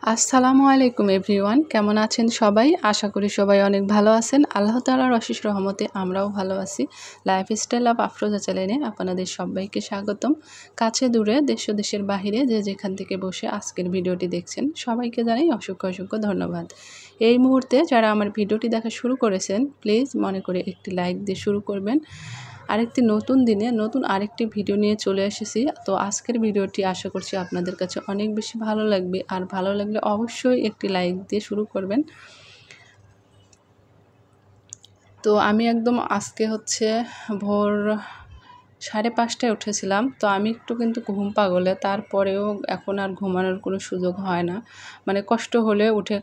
আসসালামু আলাইকুম এভরিওয়ান, কেমন আছেন সবাই? আশা করি সবাই অনেক ভালো আছেন। আল্লাহ তাআলার অশেষ রহমতে আমরাও ভালো আছি। লাইফস্টাইল অফ আফরোজা চ্যানেলে আপনাদের সবাইকে স্বাগতম। কাছে দূরে দেশ ও দেশের বাহিরে যে যেখান থেকে বসে আজকের ভিডিওটি দেখছেন সবাইকে জানাই অসংখ্য অসংখ্য ধন্যবাদ। এই মুহূর্তে যারা আমার ভিডিওটি দেখা শুরু করেছেন প্লিজ মনে করে একটি লাইক দিয়ে শুরু করবেন। আরেকটি নতুন দিনে নতুন আরেকটি ভিডিও নিয়ে চলে এসেছি। তো আজকের ভিডিওটি আশা করছি আপনাদের কাছে অনেক বেশি ভালো লাগবে, আর ভালো লাগলে অবশ্যই একটি লাইক দিয়ে শুরু করবেন। তো আমি একদম আজকে ভোর 5:30টায় উঠেছিলাম। তো আমি একটু কিন্তু ঘুম পাগলে, তারপরেও এখন আর ঘুমানোর কোনো সুযোগ হয় না। মানে কষ্ট হলে উঠে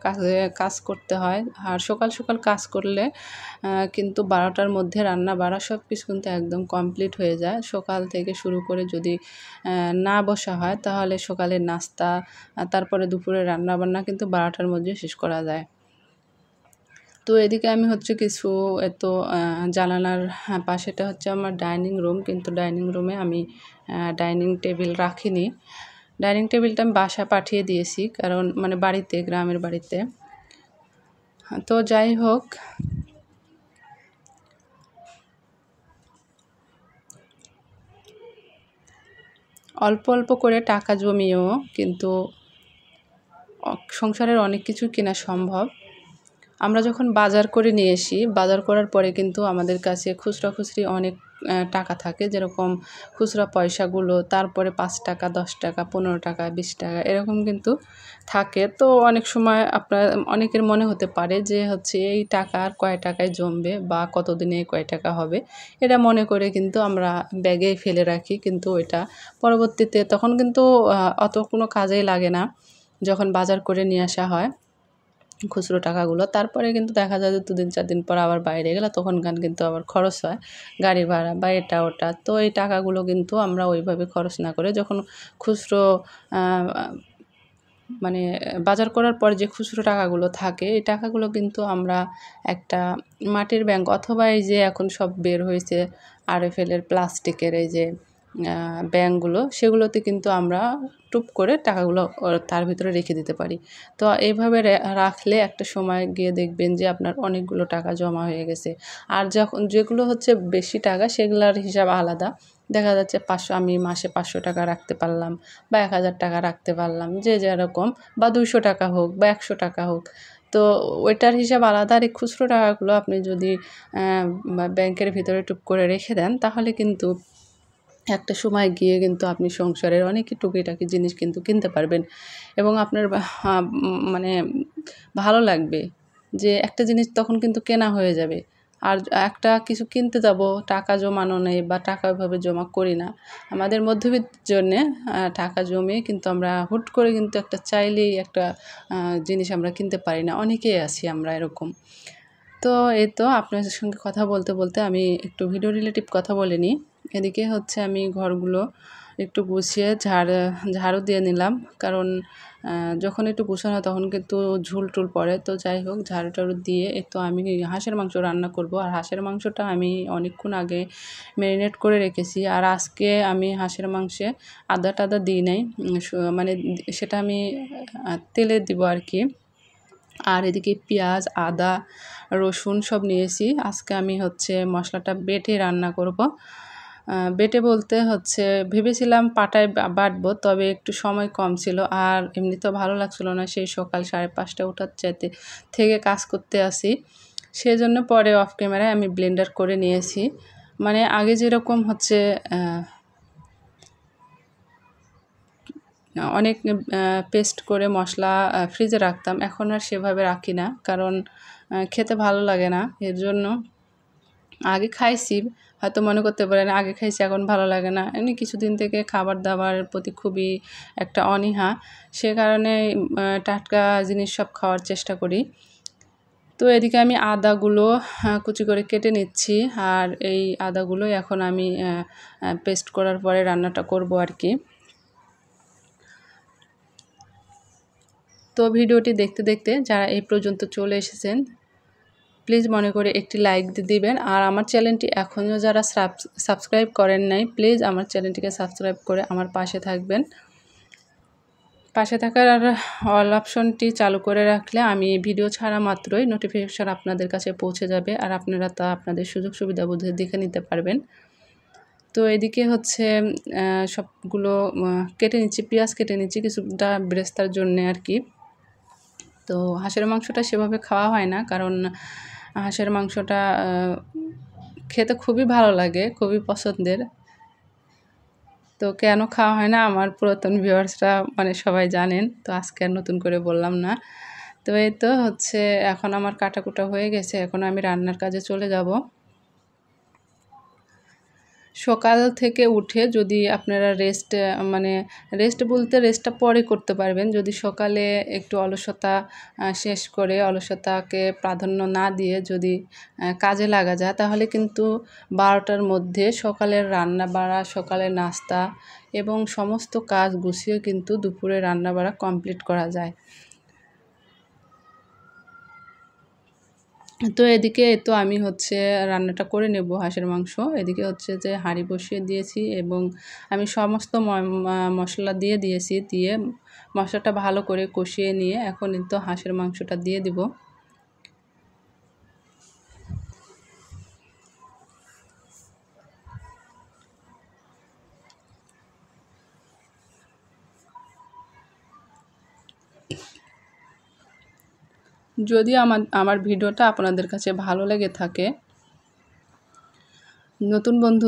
কাজ করতে হয়। আর সকাল সকাল কাজ করলে কিন্তু 12টার মধ্যে রান্না বাড়া সব কিছু কিন্তু একদম কমপ্লিট হয়ে যায়। সকাল থেকে শুরু করে যদি না বসা হয় তাহলে সকালের নাস্তা, তারপরে দুপুরে রান্নাবান্না কিন্তু 12টার মধ্যে শেষ করা যায়। তো এদিকে আমি কিছু জানালার পাশেটা আমার ডাইনিং রুম, কিন্তু ডাইনিং রুমে আমি ডাইনিং টেবিল রাখিনি। ডাইনিং টেবিলটা আমি বাসায় পাঠিয়ে দিয়েছি, কারণ মানে বাড়িতে, গ্রামের বাড়িতে। তো যাই হোক, অল্প অল্প করে টাকা জমিয়েও কিন্তু সংসারের অনেক কিছু কেনা সম্ভব। আমরা যখন বাজার করে নিয়ে আসি, বাজার করার পরে কিন্তু আমাদের কাছে খুচরা খুচরি অনেক টাকা থাকে। যেরকম খুচরা পয়সাগুলো, তারপরে 5 টাকা, 10 টাকা, 15 টাকা, 20 টাকা এরকম কিন্তু থাকে। তো অনেক সময় অনেকের মনে হতে পারে যে এই টাকা আর কয় টাকায় জমবে বা কতদিনে কয় টাকা হবে। এটা মনে করে কিন্তু আমরা ব্যাগে ফেলে রাখি, কিন্তু এটা পরবর্তীতে তখন কিন্তু অত কোনো কাজেই লাগে না যখন বাজার করে নিয়ে আসা হয় খুচরো টাকাগুলো। তারপরে কিন্তু দেখা যায় যে 2-4 দিন পর আবার বাইরে গেলে তখনকার কিন্তু আবার খরচ হয়, গাড়ি ভাড়া বা এটা ওটা। তো এই টাকাগুলো কিন্তু আমরা ওইভাবে খরচ না করে যখন খুচরো মানে বাজার করার পর যে খুচরো টাকাগুলো থাকে, এই টাকাগুলো কিন্তু আমরা একটা মাটির ব্যাংক অথবা এই যে এখন সব বের হয়েছে আরএফএলের প্লাস্টিকের এই যে ব্যাংকগুলো, সেগুলোতে কিন্তু আমরা টুপ করে টাকাগুলো তার ভিতরে রেখে দিতে পারি। তো এইভাবে রাখলে একটা সময় গিয়ে দেখবেন যে আপনার অনেকগুলো টাকা জমা হয়ে গেছে। আর যখন যেগুলো বেশি টাকা, সেগুলোর হিসাব আলাদা। দেখা যাচ্ছে আমি মাসে 500 টাকা রাখতে পারলাম বা 1000 টাকা রাখতে পারলাম, যে যেরকম, বা 200 টাকা হোক বা 100 টাকা হোক। তো ওইটার হিসাব আলাদা। আর এই খুচরো টাকাগুলো আপনি যদি ব্যাংকের ভিতরে টুপ করে রেখে দেন, তাহলে কিন্তু একটা সময় গিয়ে কিন্তু আপনি সংসারের অনেক টুকিটাকি জিনিস কিন্তু কিনতে পারবেন, এবং আপনার মানে ভালো লাগবে যে একটা জিনিস তখন কিন্তু কেনা হয়ে যাবে। আর একটা কিছু কিনতে যাব, টাকা জমানো নেই বা টাকা ওইভাবে জমা করি না। আমাদের মধ্যবিত্তের জন্যে টাকা জমিয়ে কিন্তু আমরা হুট করে কিন্তু একটা চাইলেই একটা জিনিস আমরা কিনতে পারি না। অনেকেই আছি আমরা এরকম। তো এই তো আপনাদের সঙ্গে কথা বলতে বলতে আমি একটু ভিডিও রিলেটিভ কথা বলে নিই। এদিকে আমি ঘরগুলো একটু গুছিয়ে ঝাড়ু দিয়ে নিলাম, কারণ যখন একটু গুছানো হয় তখন কিন্তু ঝুল টুল পড়ে। তো যাই হোক, ঝাড়ু টাড়ু দিয়ে আমি হাঁসের মাংস রান্না করব। আর হাঁসের মাংসটা আমি অনেকক্ষণ আগে ম্যারিনেট করে রেখেছি। আর আজকে আমি হাঁসের মাংসে আদা টাদা দিই নাই, মানে সেটা আমি তেলে দিব আর কি। আর এদিকে পেঁয়াজ, আদা, রসুন সব নিয়েছি। আজকে আমি মশলাটা বেটে রান্না করব। বেটে বলতে ভেবেছিলাম পাটায় বাটবো, তবে একটু সময় কম ছিল, আর এমনিতেও ভালো লাগছিল না সেই সকাল 5:30টায় ওঠার চাইতে থেকে কাজ করতে আসি। সেজন্য পরে অফ ক্যামেরায় আমি ব্লেন্ডার করে নিয়েছি। মানে আগে যেরকম অনেক পেস্ট করে মশলা ফ্রিজে রাখতাম, এখন আর সেভাবে রাখি না, কারণ খেতে ভালো লাগে না। এর জন্য আগে খাইছি, হয়তো মনে করতে পারেন আগে খাইছি এখন ভালো লাগে না, এমনি কিছুদিন থেকে খাবার দাবারের প্রতি খুবই একটা অনীহা, সে কারণে টাটকা জিনিস সব খাওয়ার চেষ্টা করি। তো এদিকে আমি আদাগুলো কুচি করে কেটে নিচ্ছি, আর এই আদাগুলো এখন আমি পেস্ট করার পরে রান্নাটা করব আর কি। তো ভিডিওটি দেখতে দেখতে যারা এই পর্যন্ত চলে এসেছেন প্লিজ মনে করে একটি লাইক দিবেন। আর আমার চ্যানেলটি এখনও যারা সাবস্ক্রাইব করেন নাই, প্লিজ আমার চ্যানেলটিকে সাবস্ক্রাইব করে আমার পাশে থাকবেন। পাশে থাকার অল অপশনটি চালু করে রাখলে আমি ভিডিও ছাড়া মাত্রই নোটিফিকেশন আপনাদের কাছে পৌঁছে যাবে, আর আপনারা তা আপনাদের সুযোগ সুবিধা বুঝে দেখে নিতে পারবেন। তো এদিকে হচ্ছে সবগুলো কেটে নিচ্ছি, পেঁয়াজ কেটে নিচ্ছি কিছুটা বেরেস্তার জন্যে আর কি। তো হাঁসের মাংসটা সেভাবে খাওয়া হয় না, কারণ হাঁসের মাংসটা খেতে খুবই ভালো লাগে, খুবই পছন্দের। তো কেন খাওয়া হয় না আমার পুরাতন ভিউয়ার্সরা মানে সবাই জানেন, তো আজকে আর নতুন করে বললাম না। তো এই তো হচ্ছে এখন আমার কাটাকুটা হয়ে গেছে, এখন আমি রান্নার কাজে চলে যাব। সকাল থেকে উঠে যদি আপনারা রেস্ট বলতে রেস্টটা পরে করতে পারবেন, যদি সকালে একটু অলসতা শেষ করে অলসতাকে প্রাধান্য না দিয়ে যদি কাজে লাগা যায়, তাহলে কিন্তু 12টার মধ্যে সকালের রান্না বাড়া, সকালের নাস্তা এবং সমস্ত কাজ গুছিয়ে কিন্তু দুপুরে রান্না বাড়া কমপ্লিট করা যায়। তো এদিকে তো আমি হচ্ছে রান্নাটা করে নেব হাঁসের মাংস। এদিকে হচ্ছে যে হাঁড়ি বসিয়ে দিয়েছি এবং আমি সমস্ত মশলা দিয়ে দিয়েছি, দিয়ে মশলাটা ভালো করে কষিয়ে নিয়ে এখন তো হাঁসের মাংসটা দিয়ে দিব। যদি আমার ভিডিওটা আপনাদের কাছে ভালো লেগে থাকে, নতুন বন্ধু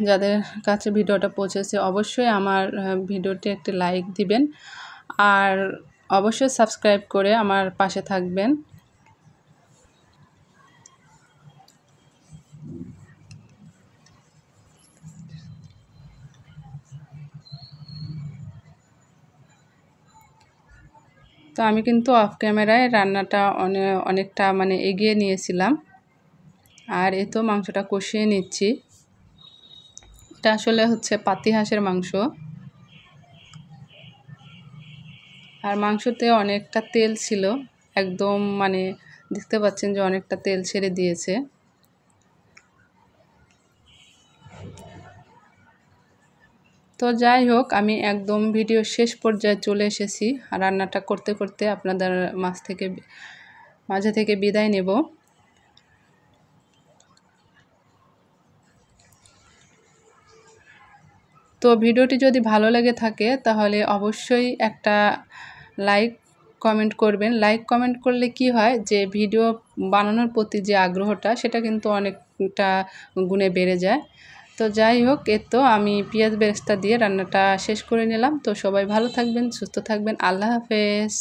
যাদের কাছে ভিডিওটা পৌঁছেছে অবশ্যই আমার ভিডিওটি একটি লাইক দিবেন, আর অবশ্যই সাবস্ক্রাইব করে আমার পাশে থাকবেন। তো আমি কিন্তু অফ ক্যামেরায় রান্নাটা অনেকটা মানে এগিয়ে নিয়েছিলাম, আর তো মাংসটা কষিয়ে নিচ্ছি। এটা আসলে হচ্ছে পাতি হাঁসের মাংস, আর মাংসতে অনেকটা তেল ছিল, একদম মানে দেখতে পাচ্ছেন যে অনেকটা তেল ছেড়ে দিয়েছে। তো যাই হোক, আমি একদম ভিডিও শেষ পর্যায়ে চলে এসেছি, আর রান্নাটা করতে করতে আপনাদের মাঝে থেকে বিদায় নেব। তো ভিডিওটি যদি ভালো লেগে থাকে তাহলে অবশ্যই একটা লাইক কমেন্ট করবেন। লাইক কমেন্ট করলে কি হয় যে ভিডিও বানানোর প্রতি যে আগ্রহটা সেটা কিন্তু অনেকটা গুণে বেড়ে যায়। তো যাই হোক, তো আমি পেঁয়াজ বেরেস্তা দিয়ে রান্নাটা শেষ করে নিলাম। তো সবাই ভালো থাকবেন, সুস্থ থাকবেন। আল্লাহ হাফেজ।